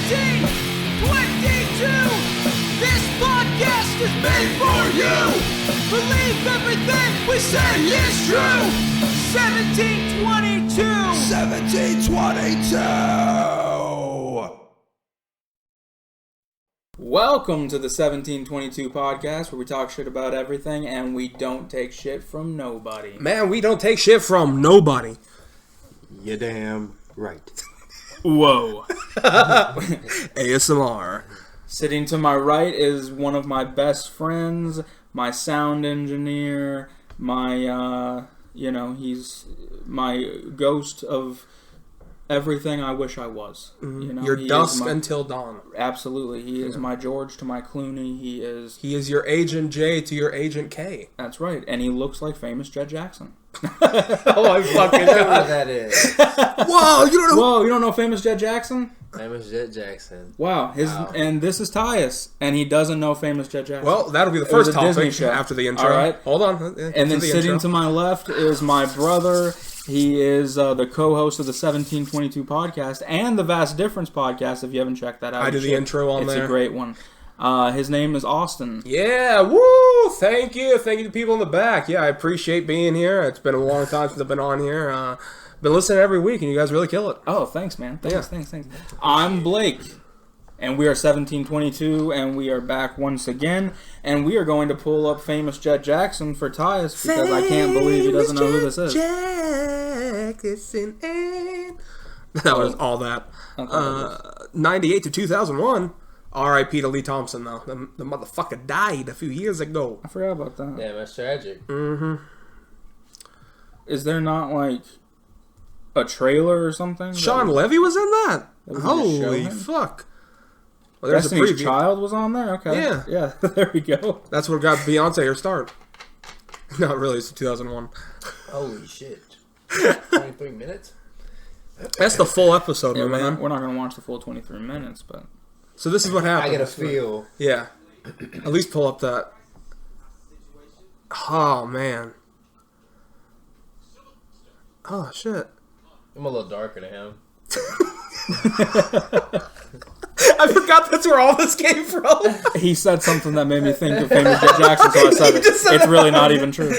This podcast is made for you. Believe everything we say is true. 1722. 1722. Welcome to the 1722 podcast, where we talk shit about everything and we don't take shit from nobody. Man, we don't take shit from nobody. You're damn right. Whoa. ASMR. Sitting to my right is one of my best friends, my sound engineer, my, he's my ghost of everything I wish I was. Mm-hmm. You know, your dusk until dawn. Absolutely. He is my George to my Clooney. He is your Agent J to your Agent K. That's right. And he looks like famous Jet Jackson. Oh, I fucking know what that is. Whoa, you don't know? Whoa, you don't know famous Jet Jackson? Famous Jet Jackson. Wow. And this is Tyus, and he doesn't know famous Jet Jackson. Well, that'll be the first topic show. After the intro. All right. Hold on. And then sitting to my left is my brother. He is the co-host of the 1722 podcast and the Vast Difference podcast, if you haven't checked that out. I do the intro on there. It's a great one. His name is Austin. Yeah, woo! Thank you to people in the back. Yeah, I appreciate being here. It's been a long time since I've been on here. Been listening every week, and you guys really kill it. Oh, thanks, man. Thanks. I'm Blake, and we are 1722, and we are back once again, and we are going to pull up famous Jet Jackson for Tyus, because I can't believe he doesn't know who this is. Jackson. That was all that. 98 to 2001. R.I.P. to Lee Thompson, though. The motherfucker died a few years ago. I forgot about that. Yeah, that's tragic. Mm-hmm. Is there not, like, a trailer or something? Sean Levy was in that? Was Holy fuck. Well, there's Destiny's a preview. Child was on there? Okay. Yeah, there we go. That's what got Beyonce her start. Not really, it's 2001. Holy shit. 23 minutes? That's the full episode, Yeah, my man. we're not going to watch the full 23 minutes, but... So this is what happened. I get a feel. Yeah. At least pull up that. Oh, man. Oh, shit. I'm a little darker than him. I forgot that's where all this came from. He said something that made me think of famous Jet Jackson, so I said it. It's really not even true.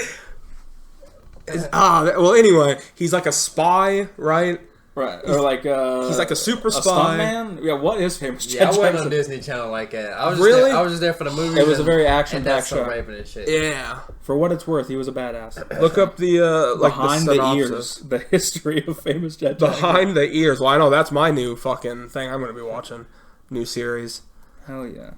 Well, anyway, he's like a spy, right? Right, or like he's like a super spy. Stuntman? Yeah, what is famous Jet I Jackson? went on Disney Channel like that. I was Really? I was just there for the movie. It was a very action-packed show. show. Raping and shit. Yeah. For what it's worth, he was a badass. Look up the Behind the the synopsis. ears, the history of famous Jet Jackson. Behind the ears. Well, I know that's my new fucking thing. I'm going to be watching new series. Hell yeah.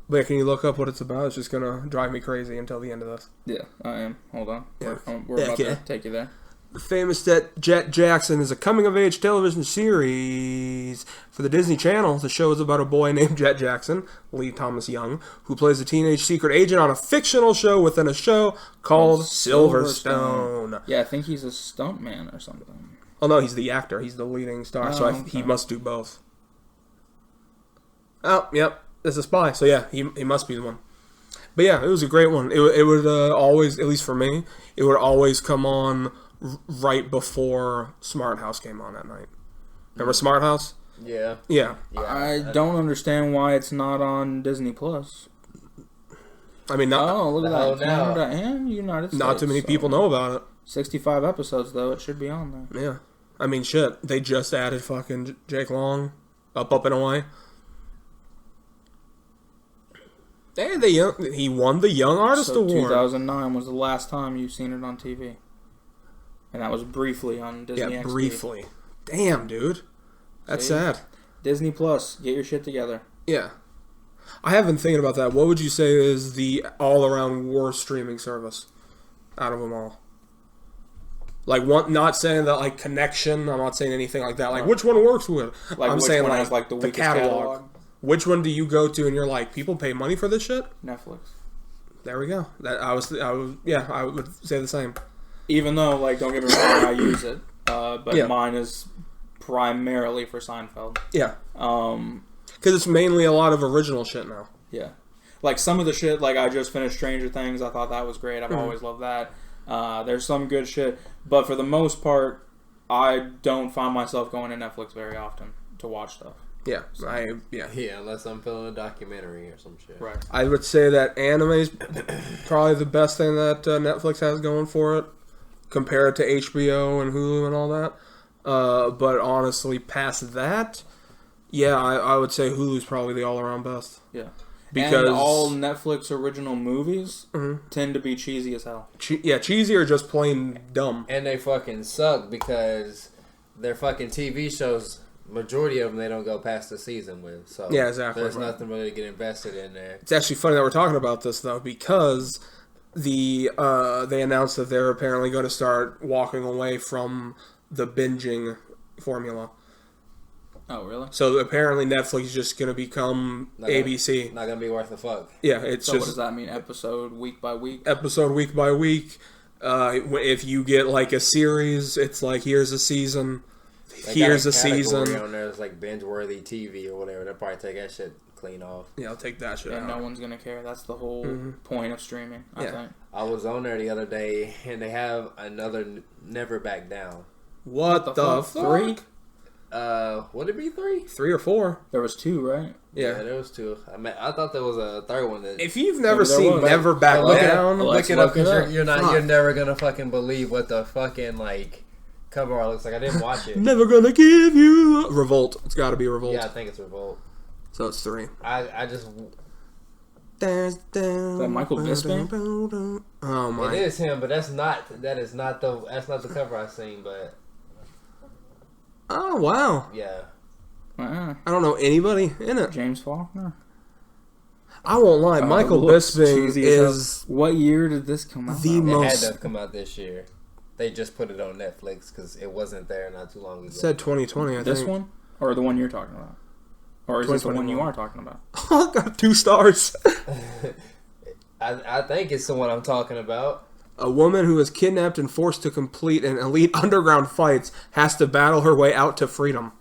But can you look up what it's about? It's just going to drive me crazy until the end of this. Yeah, I am. Hold on. Yeah. We're about to take you there. The famous Jet Jackson is a coming-of-age television series for the Disney Channel. The show is about a boy named Jet Jackson, Lee Thomas Young, who plays a teenage secret agent on a fictional show within a show called Silverstone. Yeah, I think he's a stuntman or something. Oh, no, he's the actor. He's the leading star, he must do both. Oh, yep, it's a spy. So, yeah, he must be the one. But, yeah, it was a great one. It would always, at least for me, it would always come on right before Smart House came on at night. Remember Smart House? Yeah. Yeah. I don't understand why it's not on Disney Plus. I mean, not look at that. Canada and United States. Not too many people know about it. 65 episodes, though. It should be on there. Yeah. I mean, shit. They just added fucking Jake Long. Up and away. Hey, he won the Young Artist Award. 2009 was the last time you've seen it on TV. And that was briefly on Disney XD. Yeah, briefly. Damn, dude. That's sad. Disney Plus, get your shit together. Yeah. I have been thinking about that. What would you say is the all-around worst streaming service out of them all? Like, not saying that, like, connection. I'm not saying anything like that. Like, which one works with? Like, I'm which saying, one like, has, like, the weakest catalog? Which one do you go to and you're like, people pay money for this shit? Netflix. There we go. I would say the same. Even though, like, don't get me wrong, I use it. But mine is primarily for Seinfeld. Yeah. Because it's mainly a lot of original shit now. Yeah. Like, some of the shit, like, I just finished Stranger Things. I thought that was great. I've always loved that. There's some good shit. But for the most part, I don't find myself going to Netflix very often to watch stuff. Yeah, Yeah, unless I'm filming a documentary or some shit. Right. I would say that anime's probably the best thing that Netflix has going for it, compared to HBO and Hulu and all that. But honestly, past that, yeah, I would say Hulu's probably the all-around best. Yeah. Because and all Netflix original movies tend to be cheesy as hell. Cheesy or just plain dumb. And they fucking suck because their fucking TV shows, majority of them, they don't go past the season with. So Yeah, exactly. there's nothing really to get invested in there. It's actually funny that we're talking about this, though, because they announced that they're apparently going to start walking away from the binging formula. Oh, really? So apparently Netflix is just going to become ABC. Not gonna be worth a fuck. Yeah, it's So just what does that mean? Episode week by week? episode week by week. If you get like a series, it's like here's a season, here's a season. On there, it's like binge-worthy TV or whatever. They'll probably take that shit clean off. Yeah, I'll take that shit And out. no one's gonna care. That's the whole point of streaming, I think. I was on there the other day, and they have another Never Back Down. What the fuck? 3? Would it be 3? 3 or 4? There was 2, right? Yeah. There was 2. I thought there was a third one. That If you've never there seen was. Never Back Look it Down, up. Let's Look it up look it because up. you're never gonna fucking believe what the fucking like cover art looks like. I didn't watch it. never gonna give you Revolt. It's got to be Revolt. Yeah, I think it's Revolt. So it's 3. I just Is that Michael Bisping? Oh my! it is him, but that's not the cover I seen. But Oh wow! yeah, Uh-uh. I don't know anybody in it. James Faulkner? I won't lie. Michael looks Bisping cheesy as hell. is What year did this come out? the it had most. to have come out this year. They just put it on Netflix because it wasn't there not too long ago. Said 2020. I This think. one? Or the one you're talking about? Or is this the one you 2021. are talking about? Oh, got 2 stars. I think it's the one I'm talking about. A woman who is kidnapped and forced to complete an elite underground fights has to battle her way out to freedom.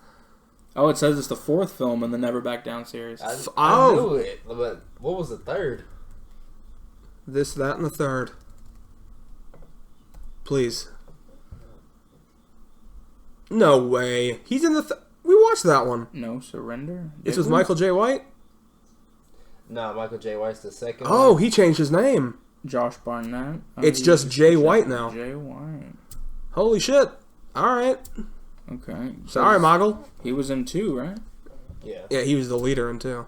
Oh, it says it's the 4th film in the Never Back Down series. I Oh. knew it, but what was the third? This, that, and the third. Please. No way. He's in the. We watched that one. No Surrender? This Did was we? Michael J. White. No, Michael J. White's the second. Oh, one. he changed his name. Josh Barnett. It's just Jay White now. Jay White. Holy shit. All right. Okay. Sorry, Moggle. He was in 2, right? Yeah. Yeah, he was the leader in 2.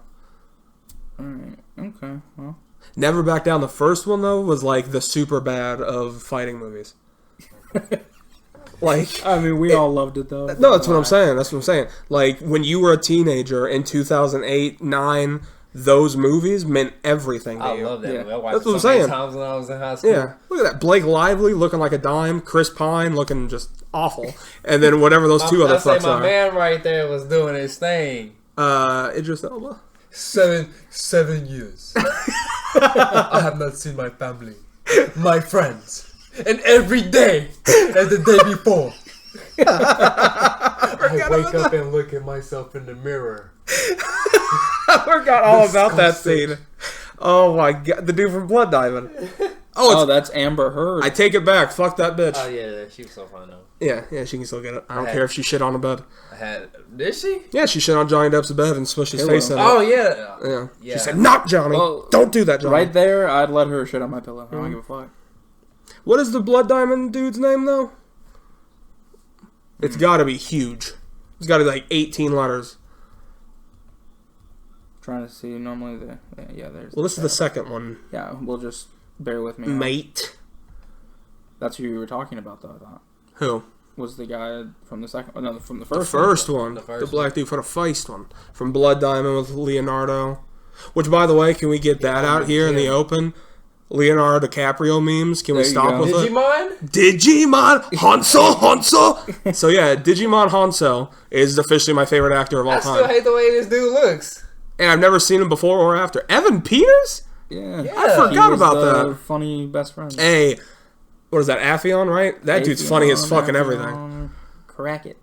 Alright. Okay. Well. Never Back Down. The first one, though, was like the super bad of fighting movies. Like, I mean, we all loved it, though. no, that's what I'm saying. That's what I'm saying. Like, when you were a teenager in 2008, 9, those movies meant everything to I you. love that Yeah. movie. I watched That's it what so I'm many saying. times when I was in high school. Yeah. Look at that. Blake Lively looking like a dime. Chris Pine looking just awful. And then whatever those two other I say fucks my are. man right there was doing his thing. Idris Elba. 7 years. I have not seen my family, my friends, and every day as the day before. I wake up and look at myself in the mirror. I forgot all about that scene. Oh my god. The dude from Blood Diamond. Oh, that's Amber Heard. I take it back. Fuck that bitch. Oh yeah, she was so fun though. Yeah, she can still get it. I don't Okay. care if she shit on a bed. Did she? Yeah, she shit on Johnny Depp's bed and smushed his It face will. in it. Oh yeah. Yeah. Yeah. She said, "Not Johnny. Well, Don't do that, Johnny." Right there, I'd let her shit on my pillow. I don't give a fuck. What is the Blood Diamond dude's name though? It's got to be huge. It's got to be like 18 letters. Trying to see normally there's. Well, this is the second one, Yeah, we'll just bear with me. mate. That's who you were talking about, though. I thought Who? was the guy from the second. No, from the The first. first one. The The, first black dude for the Feist one. From Blood Diamond with Leonardo. Which, by the way, can we get that out here in the open? Leonardo DiCaprio memes. Can we There you stop go. with it? Digimon? Digimon Hanzo. So yeah, Digimon Hanzo is officially my favorite actor of all I still time. hate the way this dude looks. And I've never seen him before or after. Evan Peters? Yeah, I forgot He was about the that. Funny best friend. Hey, what is that, Aphion, right? That dude's funny as fucking everything. Aphion, Crack it.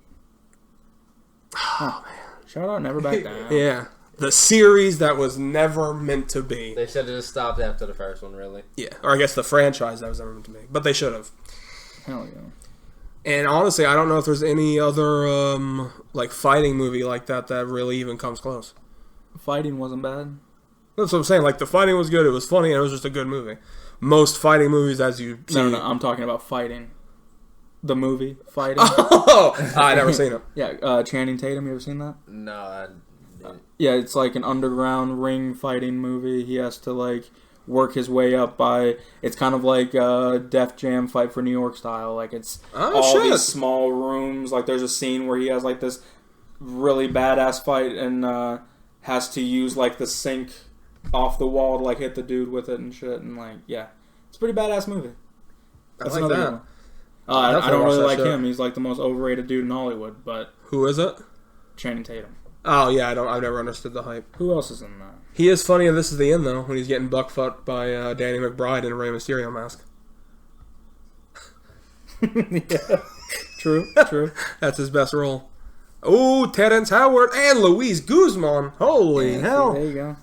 Oh man! Shout out, Never Back Down. Yeah. The series that was never meant to be. They should have just stopped after the first one, really. Yeah. Or I guess the franchise that was never meant to be. But they should have. Hell yeah. And honestly, I don't know if there's any other like fighting movie like that really even comes close. Fighting wasn't bad. That's what I'm saying. Like, the fighting was good, it was funny, and it was just a good movie. Most fighting movies, as you see... No, I'm talking about Fighting. The movie, Fighting. Oh! I never seen it. Yeah, Channing Tatum, you ever seen that? No, I didn't. Yeah, it's like an underground ring fighting movie. He has to, like, work his way up by... It's kind of like Def Jam Fight for New York style. Like, it's these small rooms. Like, there's a scene where he has, like, this really badass fight and has to use, like, the sink off the wall to, like, hit the dude with it and shit. And, like, yeah. It's a pretty badass movie. That's like that. I don't really like him. He's, like, the most overrated dude in Hollywood, but... Who is it? Channing Tatum. Oh, yeah, I've never understood the hype. Who else is in that? He is funny, and this is the end, though, when he's getting buck-fucked by Danny McBride in a Rey Mysterio mask. Yeah. True. That's his best role. Oh, Terrence Howard and Luis Guzman. Holy hell. There you go.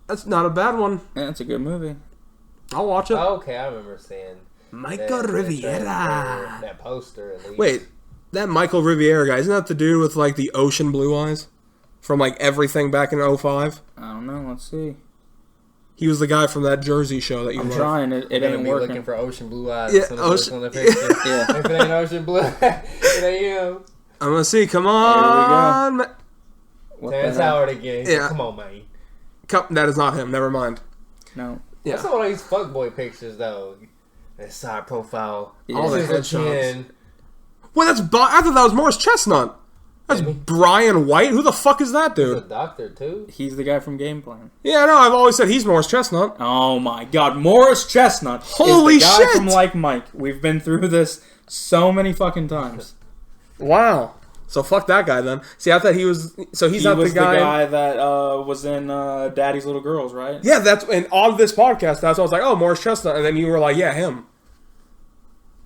That's not a bad one. Yeah, it's a good movie. I'll watch it. Oh, okay, I remember seeing Michael Riviera. That poster, at least. Wait, that Michael Riviera guy, isn't that the dude with, like, the ocean blue eyes? From, like, everything back in 2005? I don't know. Let's see. He was the guy from that Jersey show that you I'm love. trying. It ain't be working. looking for ocean blue eyes. Yeah, On the picture. Yeah. If it ain't ocean blue, it ain't you. I'm gonna see. Come on. There What Terrence the hell? Howard again. Yeah. Come on, man. That is not him. Never mind. No. Yeah. What's all these fuckboy pictures, though? That side profile. Yeah. All the This is a headshots. chin. Wait, I thought that was Morris Chestnut. That's Maybe. Brian White. Who the fuck is that He's a dude? doctor, too. He's the guy from Game Plan. Yeah, no, I've always said he's Morris Chestnut. Oh my God, Morris Chestnut Holy is the guy shit! from Like Mike. We've been through this so many fucking times. Wow. So fuck that guy then. See, I thought he was. So he's He not was the guy. that was in Daddy's Little Girls, right? Yeah, that's and on this podcast. That's why I was like, oh, Morris Chestnut, and then you were like, yeah, him.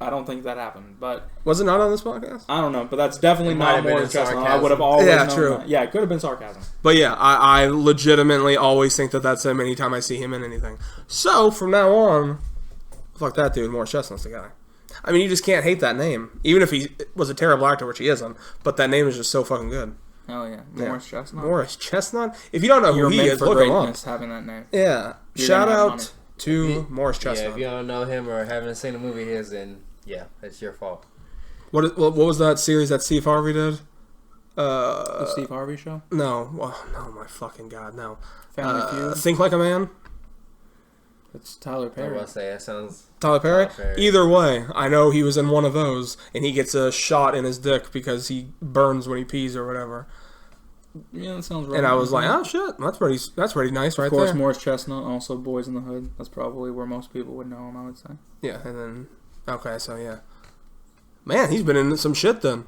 I don't think that happened, but Was it not on this podcast? I don't know. But that's definitely It might not have been Morris in Chestnut. I sarcasm. would have always Yeah, known true. that. Yeah, it could have been sarcasm. But yeah, I legitimately always think that that's him anytime I see him in anything. So from now on, fuck that dude. Morris Chestnut's the guy. I mean, you just can't hate that name, even if he was a terrible actor, which he isn't. But that name is just so fucking good. Oh yeah, Morris Chestnut. Morris Chestnut. If you don't know You're who he made is, for look him up. greatness having that name. Yeah. You're Shout gonna have money. out to Morris Yeah, Chestnut. if you don't know him or haven't seen a movie of his, then yeah, that's your fault. What was that series that Steve Harvey did? The Steve Harvey Show. No. Oh, no, my fucking God, no. Family Feud. Think Like a Man? It's Tyler I Perry. will say that sounds. Tyler Perry? Tyler Perry. Either way, I know he was in one of those, and he gets a shot in his dick because he burns when he pees or whatever. Yeah, that sounds right. And I was like, oh shit, that's pretty nice right Of course, there. Morris Chestnut, also Boys in the Hood. That's probably where most people would know him, I would say. Yeah, and then okay, so yeah, man, he's been in some shit then.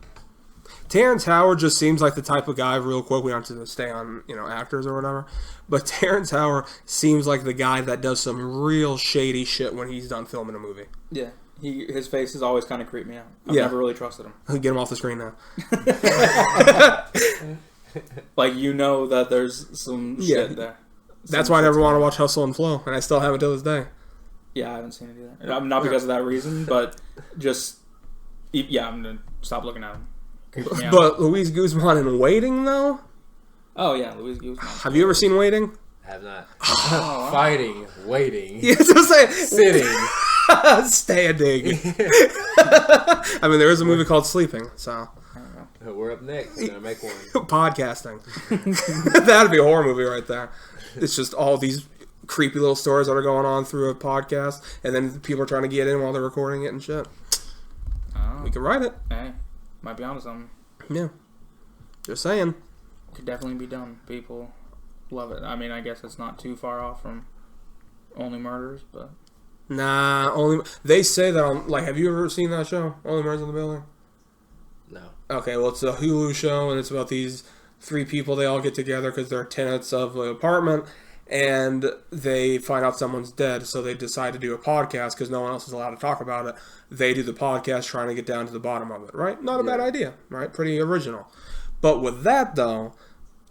Terrence Howard just seems like the type of guy. Real quick, we don't have to stay on actors or whatever, but Terrence Howard seems like the guy that does some real shady shit when he's done filming a movie. Yeah. His face has always kind of creeped me out. I've Yeah. never really trusted him. Get him off the screen now. Like, that there's some Yeah. shit there. That's Some why I never shit's want to going on. watch Hustle and Flow, and I still haven't till this day. Yeah, I haven't seen it either. Not because of that reason, but just... Yeah, I'm going to stop looking at him. Creeps me out. But Luis Guzman in Waiting, though? Oh, yeah, Luis Guzman. Have you ever seen Waiting? I have not. wow. Fighting, waiting, Yeah, that's what I'm saying. sitting. Standing. I mean, there is a movie called Sleeping, so... We're up next. We're gonna make one. Podcasting. That'd be a horror movie right there. It's just all these creepy little stories that are going on through a podcast, and then people are trying to get in while they're recording it and shit. Oh, We could write it. hey, might be onto something. Yeah. Just saying. Could definitely be done. People love it. I mean, I guess it's not too far off from Only Murders, but... Nah, only... They say that on... Like, have you ever seen that show? Only Murders in the Building? No. Okay, well, it's a Hulu show, and it's about these three people. They all get together because they're tenants of the apartment, and they find out someone's dead, so they decide to do a podcast because no one else is allowed to talk about it. They do the podcast trying to get down to the bottom of it, right? Not a bad idea, right? Pretty original. But with that, though,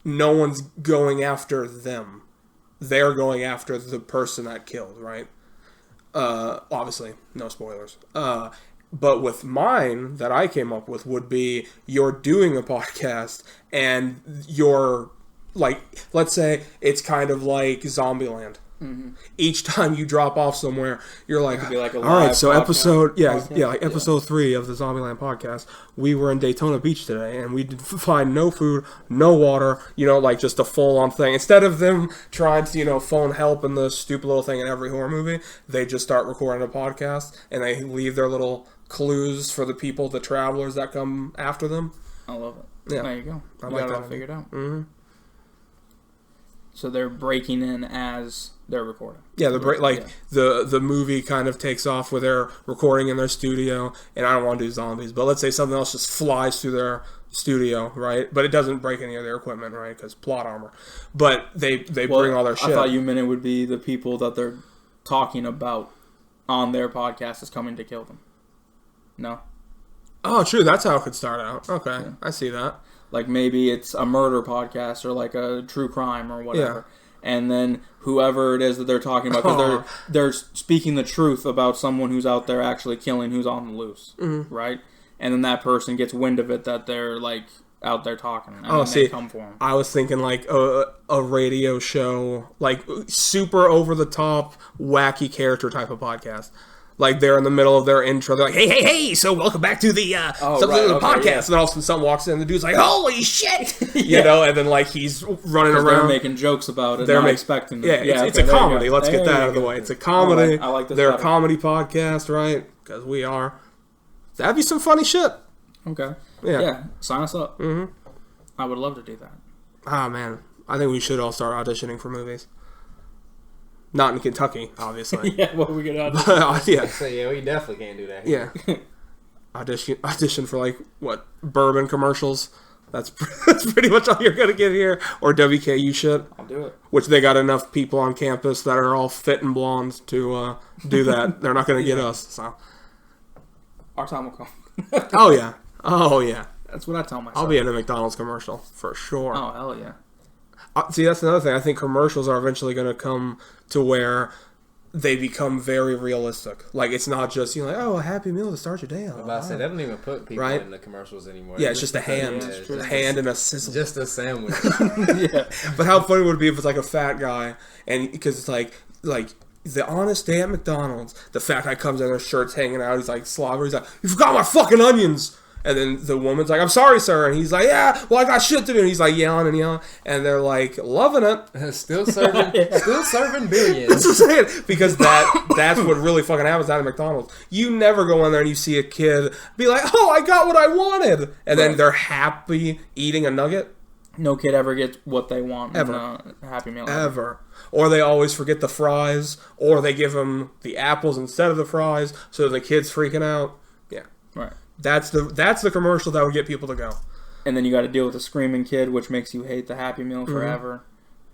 no one's going after them. They're going after the person that killed, right? Obviously, no spoilers. But with mine that I came up with would be you're doing a podcast and you're like, let's say it's kind of like Zombieland. Mm-hmm. Each time you drop off somewhere, you're like, be like a all right, live so podcast. like episode 3 of the Zombieland podcast, we were in Daytona Beach today, and we did find no food, no water, like just a full-on thing. Instead of them trying to, phone help in the stupid little thing in every horror movie, they just start recording a podcast, and they leave their little clues for the people, the travelers that come after them. I love it. Yeah. There you go. I You like got it all that. figured out. Mm-hmm. So they're breaking in as they're recording. Yeah, the movie kind of takes off with their recording in their studio, and I don't want to do zombies, but let's say something else just flies through their studio, right? But it doesn't break any of their equipment, right? Because plot armor. But they bring all their shit. I thought you meant it would be the people that they're talking about on their podcast is coming to kill them. No? Oh, true. That's how it could start out. Okay, yeah. I see that. Like maybe it's a murder podcast or like a true crime or whatever. Yeah. And then whoever it is that they're talking about, because they're speaking the truth about someone who's out there actually killing who's on the loose, right? And then that person gets wind of it that they're like out there talking. And they come for them. I was thinking like a radio show, like super over the top, wacky character type of podcast. Like they're in the middle of their intro, they're like, "Hey, so welcome back to the podcast." Yeah. And then all of a sudden, someone walks in, and the dude's like, "Holy shit!" And then like he's running around, they're making jokes about it, not expecting it. Yeah, it's a comedy. Let's get that out of the way. It's a comedy. I like this. They're a comedy podcast, right? Because we are. That'd be some funny shit. Okay. Yeah. Sign us up. Mm-hmm. I would love to do that. Ah, man, I think we should all start auditioning for movies. Not in Kentucky, obviously. Yeah, well, we get out. Yeah. So yeah, we definitely can't do that. Yeah. Audition for like what, bourbon commercials. That's pretty much all you're gonna get here, or WKU shit. I'll do it. Which they got enough people on campus that are all fit and blonde to do that. They're not gonna get us. So our time will come. Oh yeah. That's what I tell myself. I'll be in a McDonald's commercial for sure. Oh hell yeah. See, that's another thing. I think commercials are eventually going to come to where they become very realistic. Like, it's not just, like, oh, a Happy Meal to start your day on. I'm about to say, they don't even put people in the commercials anymore. Yeah, it's just a hand. A hand and a sizzle. Just a sandwich. Yeah. But how funny would it be if it's like a fat guy, and because it's like the honest day at McDonald's, the fat guy comes in, their shirt's hanging out, he's like slobbering, he's like, "You forgot my fucking onions!" And then the woman's like, "I'm sorry, sir." And he's like, "Yeah, well, I got shit to do." And he's like yelling. And they're like, loving it. Still serving billions. That's what I'm saying. Because that's what really fucking happens out of McDonald's. You never go in there and you see a kid be like, "Oh, I got what I wanted." And then they're happy eating a nugget. No kid ever gets what they want ever. In a Happy Meal. Ever. Or they always forget the fries. Or they give them the apples instead of the fries. So the kid's freaking out. Yeah. Right. That's the commercial that would get people to go. And then you got to deal with a screaming kid, which makes you hate the Happy Meal forever.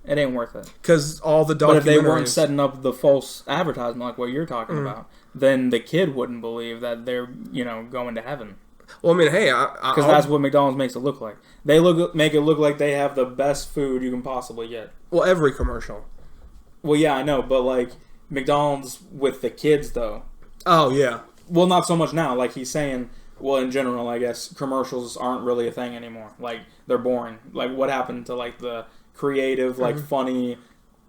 It ain't worth it. Because all the documentaries... But if they weren't setting up the false advertisement like what you're talking about, then the kid wouldn't believe that they're, going to heaven. Well, I mean, hey... Because that's what McDonald's makes it look like. They make it look like they have the best food you can possibly get. Well, every commercial. Well, yeah, I know, but, like, McDonald's with the kids, though. Oh, yeah. Well, not so much now. Like, he's saying... Well, in general, I guess commercials aren't really a thing anymore. Like, they're boring. Like, what happened to, like, the creative, like, funny,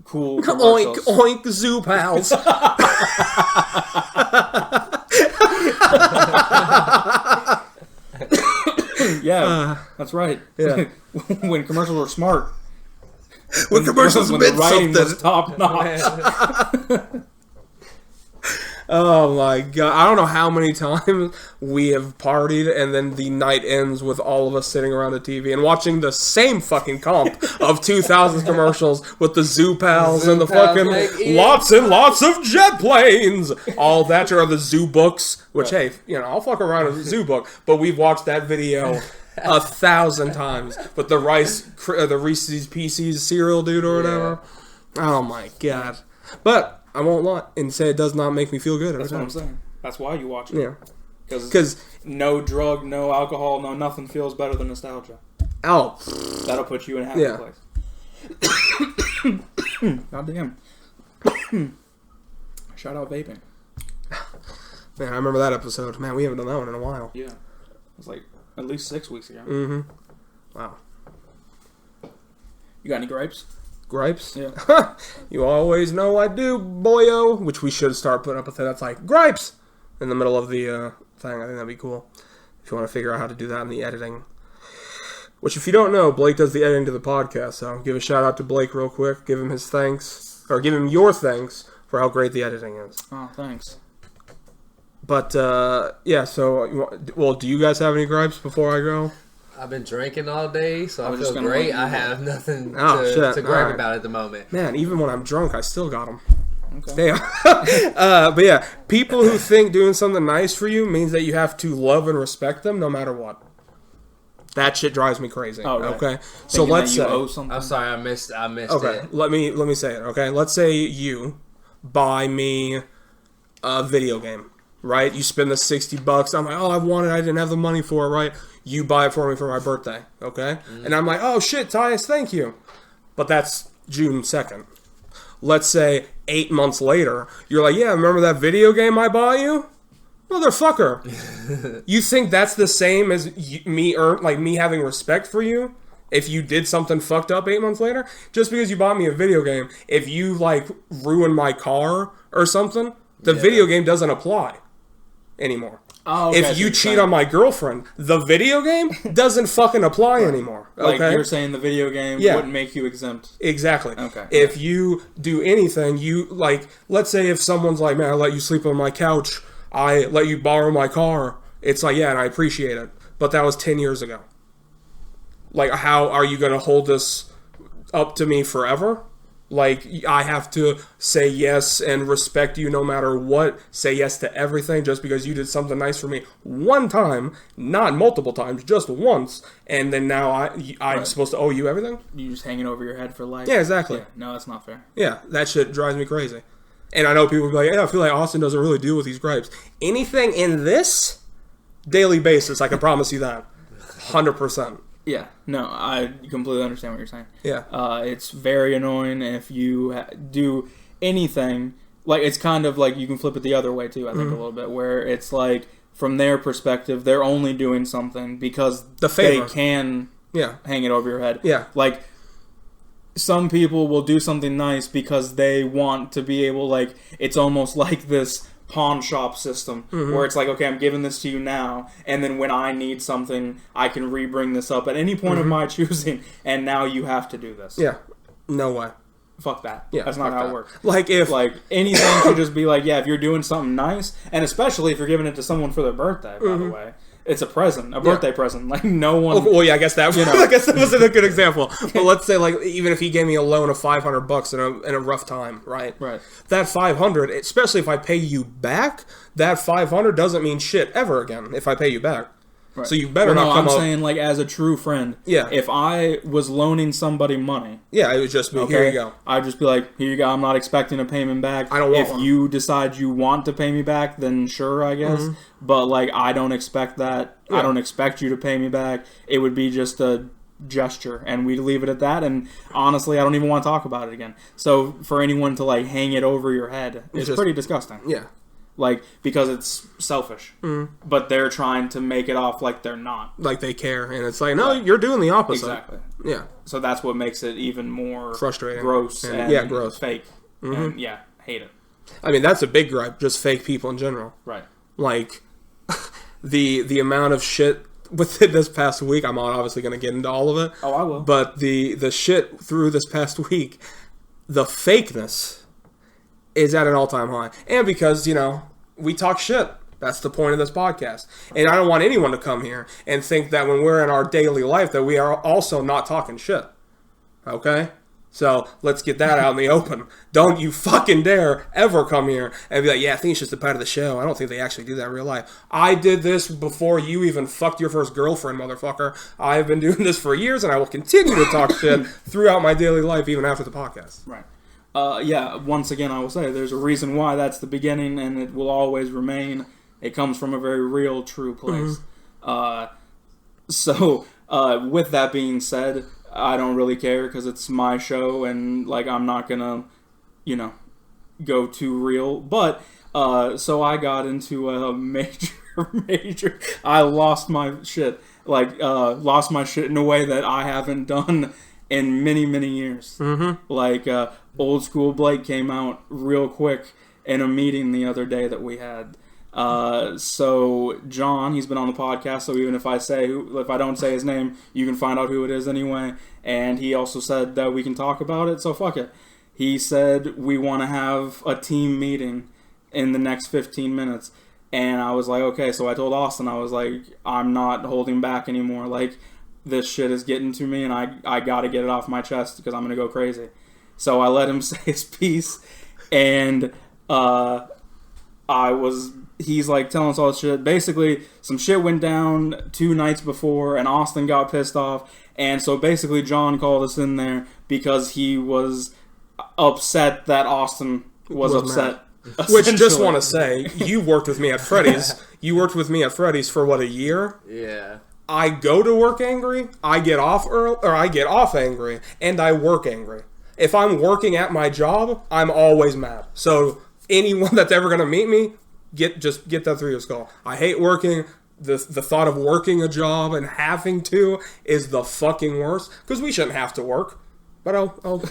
cool commercials? Oink, oink, zoo pals. Yeah, that's right. Yeah. When commercials were smart. When commercials meant the writing something. was top notch. Oh my god. I don't know how many times we have partied and then the night ends with all of us sitting around a TV and watching the same fucking comp of 2000s commercials with the zoo pals and the fucking lots and lots of jet planes. All that, or the zoo books, which, hey, I'll fuck around with a zoo book, but we've watched that video 1,000 times with the Reese's Pieces cereal dude or whatever. Yeah. Oh my god. But I won't lie and say it does not make me feel good. That's what I'm saying. That's why you watch it. Yeah. Because no drug, no alcohol, no nothing feels better than nostalgia. Oh. That'll put you in a happy place. God damn. Shout out vaping. Man, I remember that episode. Man, we haven't done that one in a while. Yeah. It was like at least 6 weeks ago. Mm-hmm. Wow. You got any gripes? Gripes? Yeah. You always know I do, boyo. Which we should start putting up a thing that's like, gripes! In the middle of the thing. I think that'd be cool. If you want to figure out how to do that in the editing. Which, if you don't know, Blake does the editing to the podcast. So give a shout out to Blake real quick. Give him his thanks. Or give him your thanks for how great the editing is. Oh, thanks. But, yeah, so, well, do you guys have any gripes before I go? I've been drinking all day, so I was just feel gonna great. let you I know. have nothing Oh, to gripe Alright. about at the moment. Man, even when I'm drunk, I still got them. Okay. Damn. But yeah, people who think doing something nice for you means that you have to love and respect them no matter what. That shit drives me crazy. Oh, right. Okay, so Thinking let's that you say. owe something. I'm sorry, I missed Okay, it. let me say it. Okay, let's say you buy me a video game, right? You spend the $60. I'm like, oh, I want it. I didn't have the money for it, right? You buy it for me for my birthday, okay? And I'm like, oh shit, Tyus, thank you. But that's June 2nd. Let's say 8 months later, you're like, yeah, remember that video game I bought you? Motherfucker. You think that's the same as me having respect for you? If you did something fucked up 8 months later? Just because you bought me a video game, if you, like, ruin my car or something, the video game doesn't apply anymore. Oh, okay, If so you you're cheat saying- on my girlfriend, the video game doesn't fucking apply anymore. Like, Okay? you're saying the video game Yeah. wouldn't make you exempt. Exactly. Okay. If you do anything, you, like, let's say if someone's like, man, I let you sleep on my couch, I let you borrow my car, it's like, yeah, and I appreciate it. But that was 10 years ago. Like, how are you going to hold this up to me forever? Like, I have to say yes and respect you no matter what, say yes to everything just because you did something nice for me one time, not multiple times, just once, and then now I'm Right. supposed to owe you everything? You just hanging over your head for life. Yeah, exactly. Yeah, no, that's not fair. Yeah, that shit drives me crazy. And I know people will be like, yeah, I feel like Austin doesn't really deal with these gripes. Anything in this daily basis, I can promise you that. 100%. Yeah, no, I completely understand what you're saying. Yeah. It's very annoying if you do anything. Like, it's kind of like you can flip it the other way, too, I think, a little bit, where it's like, from their perspective, they're only doing something because The favor. they can Yeah. hang it over your head. Yeah. Like, some people will do something nice because they want to be able, like, it's almost like this pawn shop system where it's like, okay, I'm giving this to you now, and then when I need something, I can re-bring this up at any point of my choosing, and now you have to do this. Yeah. No way. Fuck that. Yeah, That's not fuck how that. it works. Like, if... Like, anything should just be like, yeah, if you're doing something nice, and especially if you're giving it to someone for their birthday, by the way, it's a present, a birthday present. Like, no one... Oh, well, yeah, I guess that I guess that wasn't a good example. But let's say, like, even if he gave me a loan of $500 in a rough time, right? Right. That $500, especially if I pay you back, that $500 doesn't mean shit ever again if I pay you back. Right. So you better Well, not no, come I'm up. saying, like, as a true friend, Yeah. if I was loaning somebody money, Yeah, it would just be, okay, here you go. I'd just be like, here you go, I'm not expecting a payment back. I don't want If one. you decide you want to pay me back, then sure, I guess. But, like, I don't expect that. Yeah. I don't expect you to pay me back. It would be just a gesture, and we'd leave it at that, and honestly, I don't even want to talk about it again. So, for anyone to, like, hang it over your head is just- pretty disgusting. Yeah. Like, because it's selfish. But they're trying to make it off like they're not. Like they care. And it's like, no, you're doing the opposite. Exactly. Yeah. So that's what makes it even more Frustrating. gross, And- and gross. fake. And, yeah, hate it. I mean, that's a big gripe, just fake people in general. Right. Like, the amount of shit within this past week, I'm not obviously going to get into all of it. Oh, I will. But the shit through this past week, the fakeness is at an all-time high. And because, we talk shit. That's the point of this podcast. And I don't want anyone to come here and think that when we're in our daily life that we are also not talking shit. Okay? So, let's get that out in the open. Don't you fucking dare ever come here and be like, yeah, I think it's just a part of the show. I don't think they actually do that in real life. I did this before you even fucked your first girlfriend, motherfucker. I've been doing this for years, and I will continue to talk shit throughout my daily life, even after the podcast. Right. Yeah, once again, I will say, there's a reason why that's the beginning, and it will always remain. It comes from a very real, true place. So, with that being said, I don't really care, because it's my show, and, like, I'm not gonna, go too real. But So I got into a major. I lost my shit. Lost my shit in a way that I haven't done in many, many years. Mm-hmm. Old School Blight came out real quick in a meeting the other day that we had. So John, he's been on the podcast, so even if I don't say his name, you can find out who it is anyway. And he also said that we can talk about it, so fuck it. He said we want to have a team meeting in the next 15 minutes. And I was like, okay. So I told Austin, I was like, I'm not holding back anymore. Like, this shit is getting to me, and I got to get it off my chest because I'm going to go crazy. So I let him say his piece, and he's like telling us all this shit. Basically, some shit went down 2 nights before, and Austin got pissed off. And so basically, John called us in there because he was upset that Austin was upset. Which, just want to say, you worked with me at Freddy's. You worked with me at Freddy's for, what, a year? Yeah. I go to work angry, I get off early, or I get off angry, and I work angry. If I'm working at my job, I'm always mad. So anyone that's ever going to meet me, get that through your skull. I hate working. The thought of working a job and having to is the fucking worst, because we shouldn't have to work. But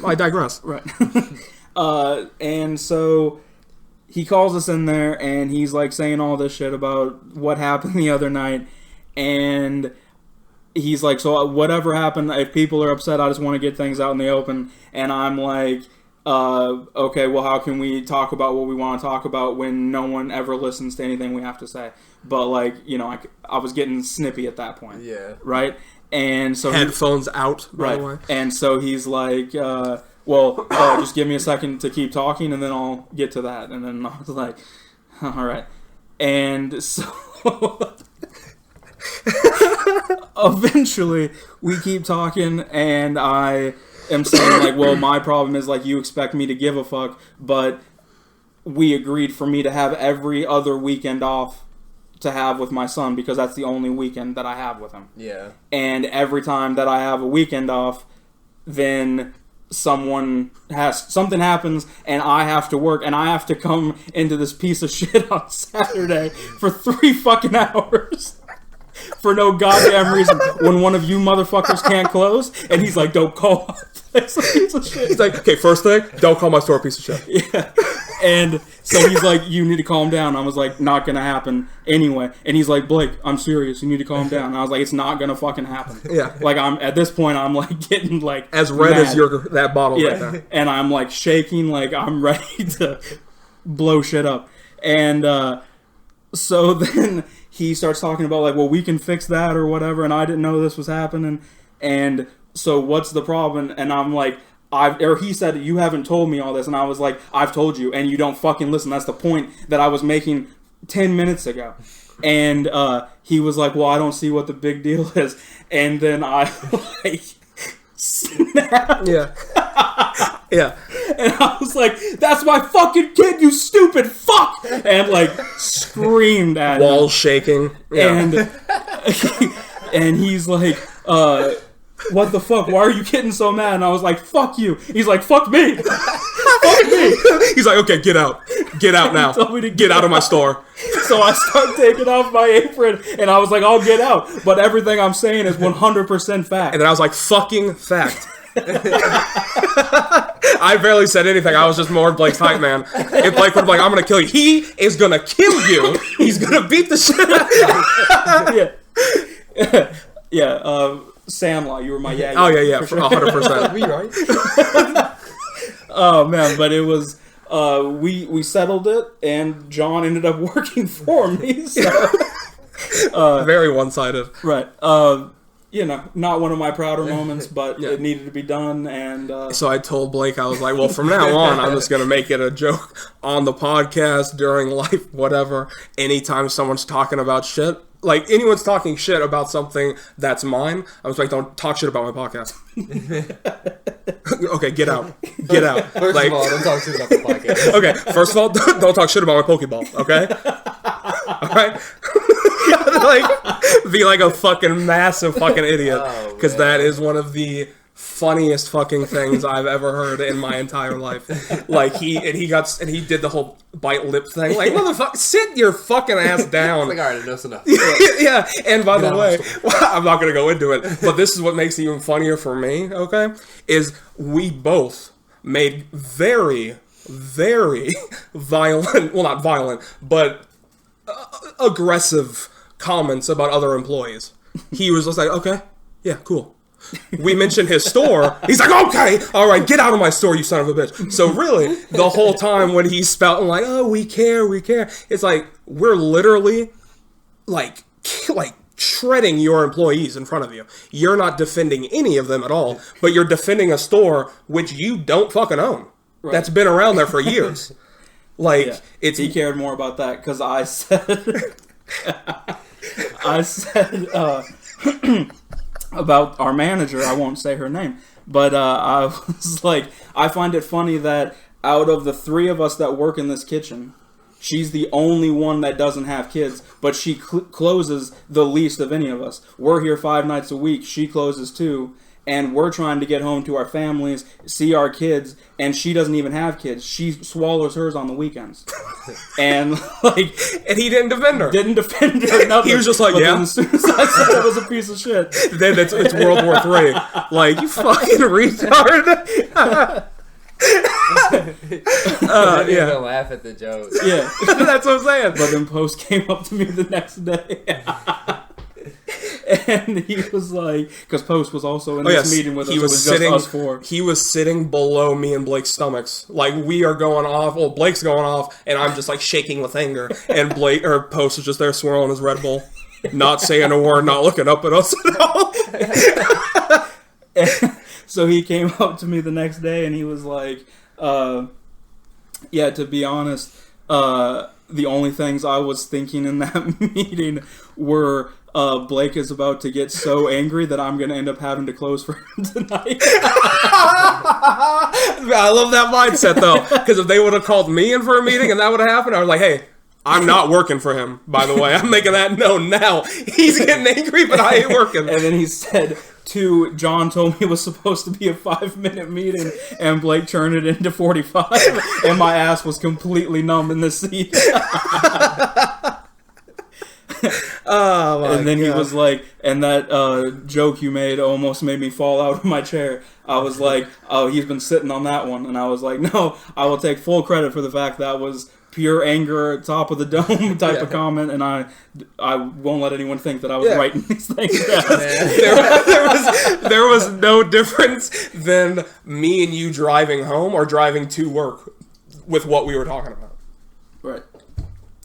I digress. Right. And so he calls us in there, and he's like saying all this shit about what happened the other night. And he's like, so whatever happened, if people are upset, I just want to get things out in the open. And I'm like, okay, well, how can we talk about what we want to talk about when no one ever listens to anything we have to say? But, like, you know, I was getting snippy at that point. Yeah. Right? And so headphones out, by the way. And so he's like, just give me a second to keep talking, and then I'll get to that. And then I was like, all right. And so eventually we keep talking, and I am saying, like, well, my problem is, like, you expect me to give a fuck, but we agreed for me to have every other weekend off to have with my son, because that's the only weekend that I have with him. Yeah. And every time that I have a weekend off, then something happens, and I have to work, and I have to come into this piece of shit on Saturday for 3 fucking hours. For no goddamn reason, when one of you motherfuckers can't close, and he's like, don't call my place a piece of shit. He's like, okay, first thing, don't call my store a piece of shit. Yeah. And so he's like, you need to calm down. I was like, not gonna happen anyway. And he's like, Blake, I'm serious, you need to calm down. And I was like, it's not gonna fucking happen. Yeah. Like, at this point, I'm like getting like as red mad. as that bottle right there. And I'm like shaking, like I'm ready to blow shit up. And so then he starts talking about, like, well, we can fix that or whatever, and I didn't know this was happening, and so what's the problem? And I'm like, he said, you haven't told me all this, and I was like, I've told you, and you don't fucking listen. That's the point that I was making 10 minutes ago. And he was like, well, I don't see what the big deal is. And then I, like, snapped. Yeah. Yeah. And I was like, that's my fucking kid, you stupid fuck! And, like, screamed at him. Walls shaking. Yeah. And he's like, what the fuck? Why are you getting so mad? And I was like, fuck you. He's like, fuck me. Fuck me. He's like, okay, get out. Get out now. He told me to get out of my store. So I started taking off my apron, and I was like, I'll get out. But everything I'm saying is 100% fact. And then I was like, fucking fact. I barely said anything. I was just more Blake's hype man. If Blake was like, I'm gonna kill you, he is gonna kill you. He's gonna beat the shit out of you. Yeah. Sandlot, you were my Oh yeah, for sure. 100%. We right? Oh man, but it was we settled it, and John ended up working for me. So very one-sided. Right. You know, not one of my prouder moments, but it needed to be done. And so I told Blake, I was like, well, from now on, I'm just going to make it a joke on the podcast, during life, whatever. Anytime someone's talking about shit, like anyone's talking shit about something that's mine, I was like, don't talk shit about my podcast. Okay, get out. Get out. First like, of all, don't talk shit about the podcast. Okay, first of all, don't talk shit about my Pokeball, okay? Alright? Like, be like a fucking massive fucking idiot. Because that is one of the funniest fucking things I've ever heard in my entire life. Like he did the whole bite lip thing. Like, motherfucker, sit your fucking ass down. Like, all right, enough's enough. Yeah, and by the way, I'm not gonna go into it, but this is what makes it even funnier for me. Okay, is we both made very, very violent. Well, not violent, but aggressive comments about other employees. He was just like, okay, yeah, cool. We mentioned his store. He's like, okay, all right, get out of my store, you son of a bitch. So really, the whole time when he's spouting like, oh, we care, it's like, we're literally like shredding your employees in front of you. You're not defending any of them at all, but you're defending a store which you don't fucking own. Right. That's been around there for years. Like, he cared more about that because I said, about our manager, I won't say her name, but I was like, I find it funny that out of the three of us that work in this kitchen, she's the only one that doesn't have kids, but she closes the least of any of us. We're here 5 nights a week, she closes 2, and we're trying to get home to our families, see our kids, and she doesn't even have kids. She swallows hers on the weekends. And like, and he didn't defend her. Nothing. He was just like, yeah. As soon as I said it was a piece of shit, then it's World War III. Like, you fucking retard. Yeah, gonna laugh at the joke. Yeah, that's what I'm saying. But then Post came up to me the next day. And he was like, because Post was also in this meeting with us. It was just us four. He was sitting below me and Blake's stomachs. Like, we are going off. Well, Blake's going off, and I'm just like shaking with anger. And Post was just there swirling his Red Bull, not saying a word, not looking up at us at all. So he came up to me the next day, and he was like, yeah, to be honest, the only things I was thinking in that meeting were, Blake is about to get so angry that I'm going to end up having to close for him tonight. I love that mindset, though, because if they would have called me in for a meeting and that would have happened, I was like, hey, I'm not working for him, by the way. I'm making that known now. He's getting angry, but I ain't working. And then he said, John told me it was supposed to be a 5-minute meeting, and Blake turned it into 45, and my ass was completely numb in the seat. Oh my and then God. he was like, and that joke you made almost made me fall out of my chair. I was like, oh, he's been sitting on that one. And I was like, no, I will take full credit for the fact that was pure anger, top of the dome type of comment, and I won't let anyone think that I was writing these things down. there was no difference than me and you driving home or driving to work with what we were talking about. Right.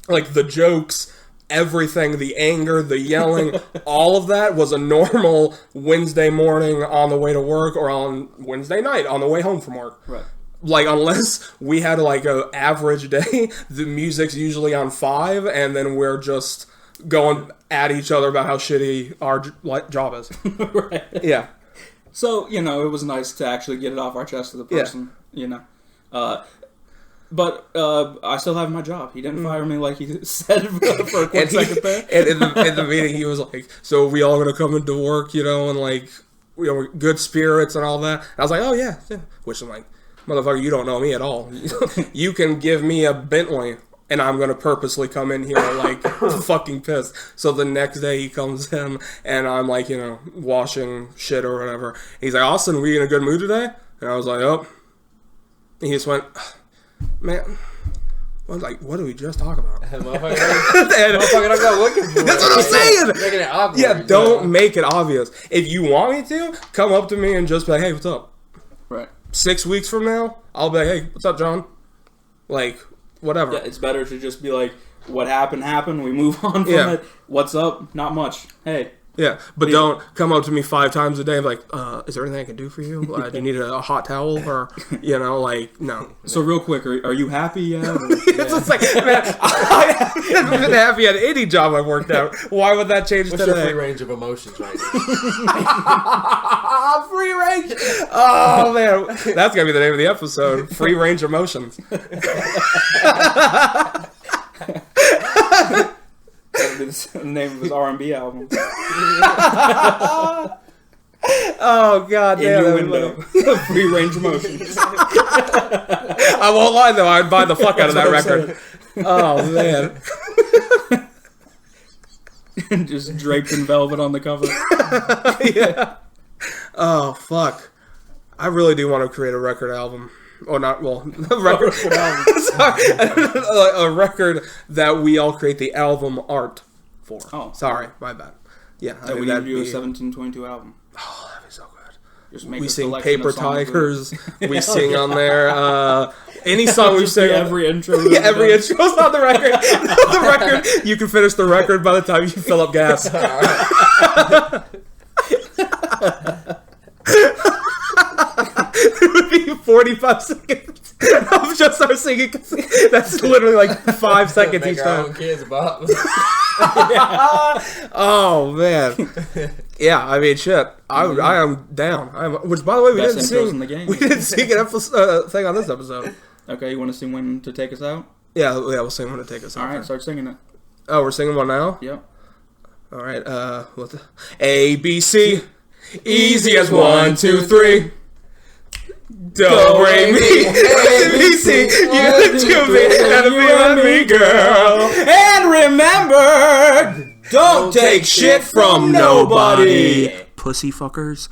Like, the jokes, everything, the anger, the yelling, all of that was a normal Wednesday morning on the way to work or on Wednesday night on the way home from work. Right. Like, unless we had, like, an average day, the music's usually on 5, and then we're just going at each other about how shitty our job is. Right. Yeah. So, it was nice to actually get it off our chest to the person, But I still have my job. He didn't fire me like he said for a quick second there. And in the meeting, he was like, so are we all going to come into work, and, like, good spirits and all that? And I was like, oh, yeah. Which I'm like, motherfucker, you don't know me at all. You can give me a Bentley, and I'm going to purposely come in here, like, fucking pissed. So the next day he comes in, and I'm, like, washing shit or whatever. He's like, Austin, were you in a good mood today? And I was like, oh. And he just went, man, what did we just talk about? Motherfucker, I'm not looking for it. That's what I'm saying! Making it obvious. Yeah, don't make it obvious. If you want me to, come up to me and just be like, hey, what's up? Right. 6 weeks from now, I'll be like, hey, what's up, John? Like, whatever. Yeah, it's better to just be like, what happened, we move on from it. What's up? Not much. Hey. Yeah, but don't come up to me 5 times a day and be like, is there anything I can do for you? Do you need a hot towel? Or, like, no. So real quick, are you happy yet? It's like, man, I haven't been happy at any job I've worked at. Why would that change What's today? your free range of emotions right now? Free range? Oh, man. That's going to be the name of the episode. Free range emotions. That would be the name of his R&B album. Oh god in damn! your that was window. funny. Free range motions. I won't lie though, I'd buy the fuck out of that That's what I'm record. Oh man. Just draped in velvet on the cover. Yeah. Oh fuck! I really do want to create a record album. Or not, well, a record. Sorry, a record that we all create the album art for. Oh, sorry, my bad. Yeah, That we that'd do a be- 1722 album. Oh, that'd be so good. Just make We a sing collection Paper of songs with- Tigers. We sing on there. Any song we Just sing. every intro. Yeah, every intro's on the record. The record. You can finish the record by the time you fill up gas. It would be 45 seconds of just our singing. That's literally like 5 seconds Make each our time. own kids, Bob. Oh man. Yeah, I mean, shit. I am down. Which, by the way, we Best didn't intros sing. in the game. We didn't sing an thing on this episode. Okay, you want to sing When to Take Us Out? Yeah, we'll sing one to take us out. Alright, start singing it. Oh, we're singing one now? Yep. All right. What the A B C, easy as 1 2 3. Do re mi A B C, you to me and me, girl. And remember, don't take shit from nobody. Pussy fuckers.